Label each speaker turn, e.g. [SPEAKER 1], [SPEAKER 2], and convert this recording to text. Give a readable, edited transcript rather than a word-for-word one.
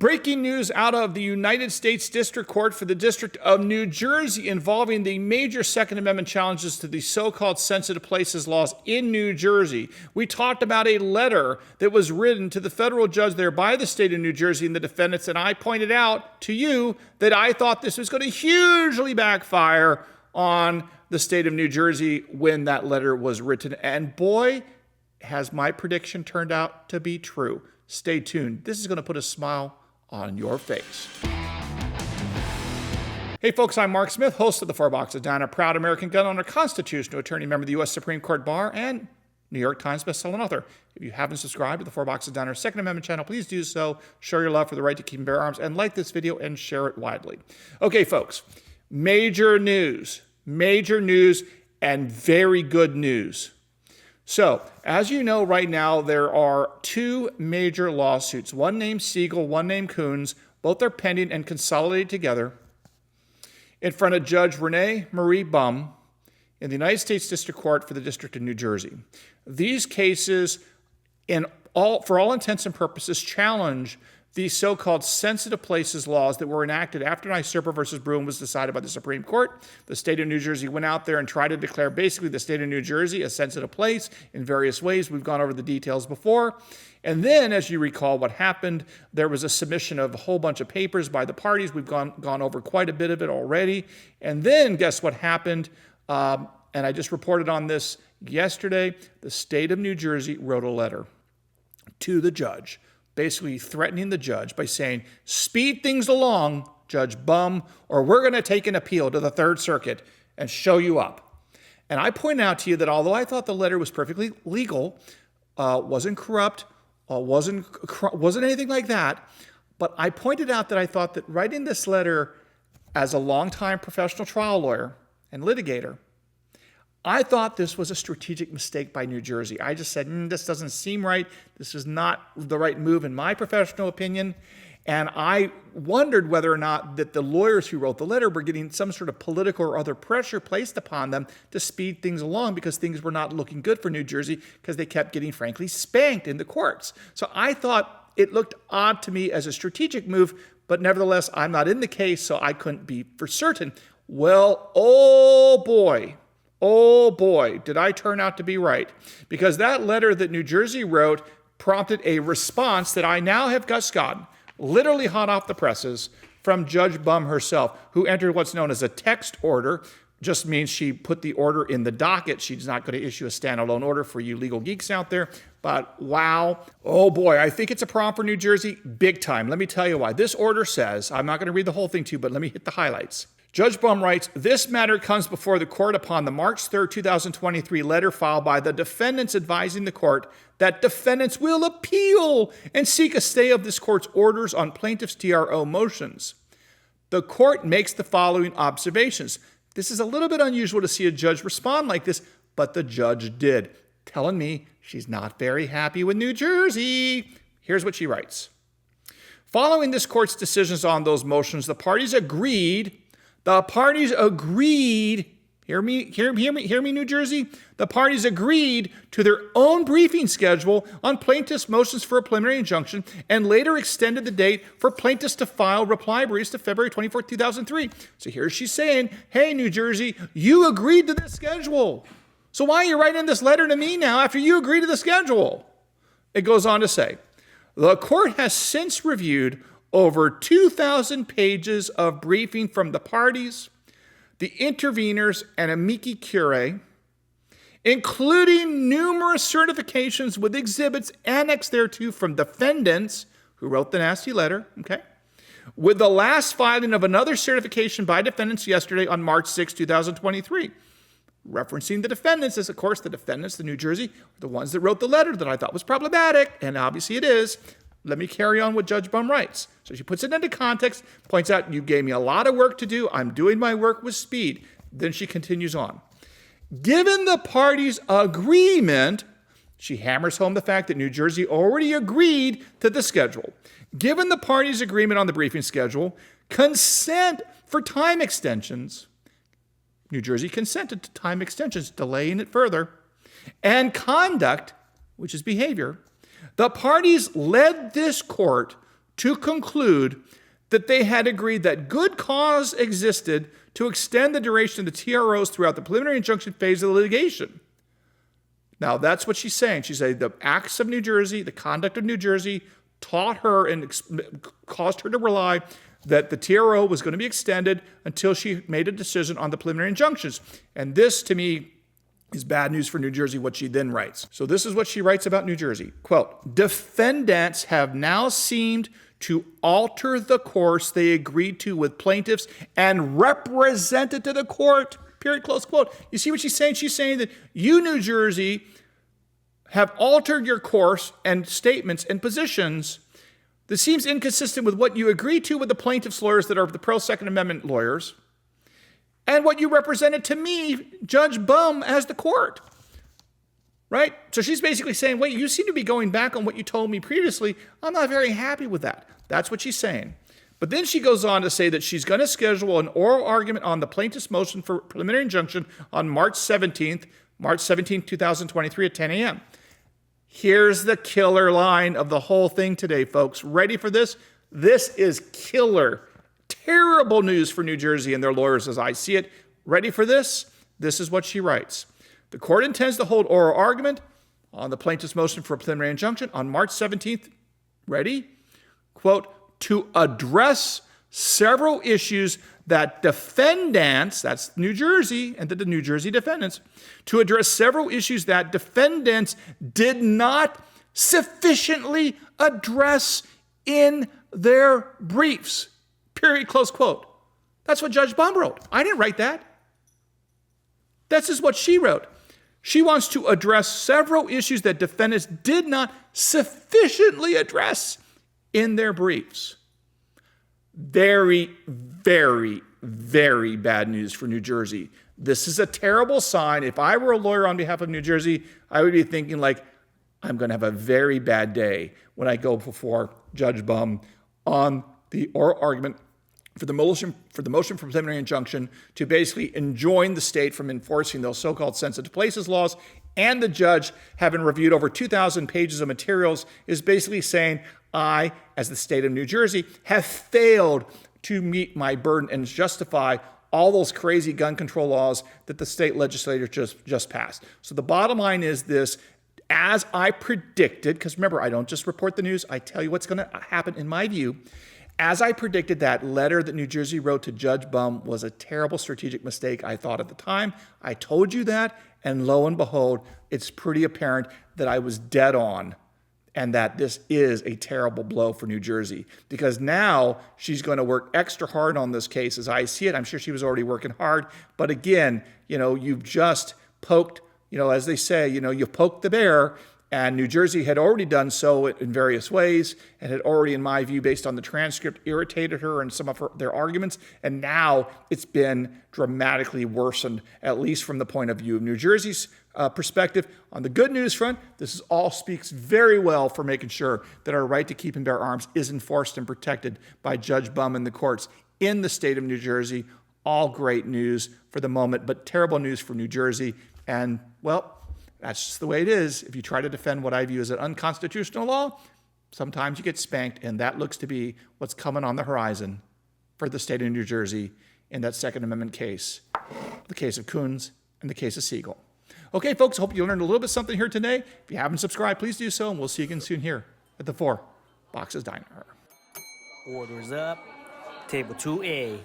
[SPEAKER 1] Breaking news out of the United States District Court for the District of New Jersey involving the major Second Amendment challenges to the so-called sensitive places laws in New Jersey. We talked about a letter that was written to the federal judge there by the state of New Jersey and the defendants, and I pointed out to you that I thought this was going to hugely backfire on the state of New Jersey when that letter was written. And boy, has my prediction turned out to be true. Stay tuned. This is going to put a smile on your face. Hey folks, I'm Mark Smith, host of the Four Boxes Down, a proud American gun owner, constitutional attorney, member of the U.S. Supreme Court Bar, and New York Times bestselling author. If you haven't subscribed to the Four Boxes Down, our Second Amendment channel, please do so. Show your love for the right to keep and bear arms, and like this video and share it widely. Okay, folks, major news, and very good news. So, as you know, right now, there are two major lawsuits, one named Siegel, one named Koons. Both are pending and consolidated together in front of Judge Renee Marie Bumb in the United States District Court for the District of New Jersey. These cases, for all intents and purposes, challenge the so-called sensitive places laws that were enacted after Nysurpa versus Broom was decided by the Supreme Court. The state of New Jersey went out there and tried to declare basically the state of New Jersey a sensitive place in various ways. We've gone over the details before. And then, as you recall what happened, there was a submission of a whole bunch of papers by the parties. We've gone over quite a bit of it already. And then, guess what happened? And I just reported on this yesterday. The state of New Jersey wrote a letter to the judge, basically threatening the judge by saying, speed things along, Judge Bumb, or we're going to take an appeal to the Third Circuit and show you up. And I point out to you that although I thought the letter was perfectly legal, wasn't corrupt, wasn't anything like that, but I pointed out that I thought that writing this letter as a longtime professional trial lawyer and litigator, I thought this was a strategic mistake by New Jersey. I just said, this doesn't seem right. This is not the right move in my professional opinion. And I wondered whether or not that the lawyers who wrote the letter were getting some sort of political or other pressure placed upon them to speed things along because things were not looking good for New Jersey because they kept getting, frankly, spanked in the courts. So I thought it looked odd to me as a strategic move, but nevertheless, I'm not in the case, so I couldn't be for certain. Well, oh boy, did I turn out to be right. Because that letter that New Jersey wrote prompted a response that I now have just gotten, literally hot off the presses, from Judge Bumb herself, who entered what's known as a text order. Just means she put the order in the docket. She's not going to issue a standalone order for you legal geeks out there. But wow, oh boy, I think it's a problem for New Jersey big time. Let me tell you why. This order says, I'm not going to read the whole thing to you, but let me hit the highlights. Judge Bumb writes, this matter comes before the court upon the March 3rd, 2023 letter filed by the defendants advising the court that defendants will appeal and seek a stay of this court's orders on plaintiff's TRO motions. The court makes the following observations. This is a little bit unusual to see a judge respond like this, but the judge did, telling me she's not very happy with New Jersey. Here's what she writes. Following this court's decisions on those motions, the parties agreed, hear me, New Jersey? The parties agreed to their own briefing schedule on plaintiff's motions for a preliminary injunction and later extended the date for plaintiffs to file reply briefs to February 24, 2003. So here she's saying, hey, New Jersey, you agreed to this schedule. So why are you writing this letter to me now after you agreed to the schedule? It goes on to say, the court has since reviewed over 2,000 pages of briefing from the parties, the interveners, and amici curiae, including numerous certifications with exhibits annexed thereto from defendants who wrote the nasty letter, okay? With the last filing of another certification by defendants yesterday on March 6, 2023. Referencing the defendants, as of course the defendants, the New Jersey, are the ones that wrote the letter that I thought was problematic, and obviously it is. Let me carry on what Judge Bumb writes. So she puts it into context, points out, you gave me a lot of work to do. I'm doing my work with speed. Then she continues on. Given the parties' agreement, she hammers home the fact that New Jersey already agreed to the schedule. Given the parties' agreement on the briefing schedule, consent for time extensions, New Jersey consented to time extensions, delaying it further, and conduct, which is behavior, the parties led this court to conclude that they had agreed that good cause existed to extend the duration of the TROs throughout the preliminary injunction phase of the litigation. Now, that's what she's saying. She's saying the acts of New Jersey, the conduct of New Jersey, taught her and caused her to rely that the TRO was going to be extended until she made a decision on the preliminary injunctions. And this, to me, is bad news for New Jersey, what she then writes. So this is what she writes about New Jersey. Quote, defendants have now seemed to alter the course they agreed to with plaintiffs and represented to the court, period, close quote. You see what she's saying? She's saying that you, New Jersey, have altered your course and statements and positions that seems inconsistent with what you agreed to with the plaintiff's lawyers that are the pro-Second Amendment lawyers and what you represented to me, Judge Bumb, as the court, right? So she's basically saying, wait, you seem to be going back on what you told me previously. I'm not very happy with that. That's what she's saying. But then she goes on to say that she's going to schedule an oral argument on the plaintiff's motion for preliminary injunction on March 17th, 2023 at 10 a.m. Here's the killer line of the whole thing today, folks. Ready for this? This is killer. Terrible news for New Jersey and their lawyers as I see it. Ready for this? This is what she writes. The court intends to hold oral argument on the plaintiff's motion for a preliminary injunction on March 17th. Ready? Quote, to address several issues that defendants, that's New Jersey and the New Jersey defendants, to address several issues that defendants did not sufficiently address in their briefs. Period, close quote. That's what Judge Bumb wrote. I didn't write that. This is what she wrote. She wants to address several issues that defendants did not sufficiently address in their briefs. Very, very, very bad news for New Jersey. This is a terrible sign. If I were a lawyer on behalf of New Jersey, I would be thinking like, I'm going to have a very bad day when I go before Judge Bumb on the oral argument for the motion for preliminary injunction to basically enjoin the state from enforcing those so-called sensitive places laws. And the judge, having reviewed over 2,000 pages of materials, is basically saying, I, as the state of New Jersey, have failed to meet my burden and justify all those crazy gun control laws that the state legislature just passed. So the bottom line is this, as I predicted, because remember, I don't just report the news, I tell you what's going to happen in my view. As I predicted, that letter that New Jersey wrote to Judge Bumb was a terrible strategic mistake, I thought at the time. I told you that, and lo and behold, it's pretty apparent that I was dead on and that this is a terrible blow for New Jersey because now she's going to work extra hard on this case as I see it. I'm sure she was already working hard. But again, you've just poked, as they say, you poked the bear. And New Jersey had already done so in various ways and had already, in my view, based on the transcript, irritated her and some of their arguments. And now it's been dramatically worsened, at least from the point of view of New Jersey's perspective. On the good news front, this all speaks very well for making sure that our right to keep and bear arms is enforced and protected by Judge Bumb and the courts in the state of New Jersey. All great news for the moment, but terrible news for New Jersey. And, well, that's just the way it is. If you try to defend what I view as an unconstitutional law, sometimes you get spanked, and that looks to be what's coming on the horizon for the state of New Jersey in that Second Amendment case, the case of Koons and the case of Siegel. Okay, folks, hope you learned a little bit something here today. If you haven't subscribed, please do so, and we'll see you again soon here at the Four Boxes Diner.
[SPEAKER 2] Orders up. Table 2A.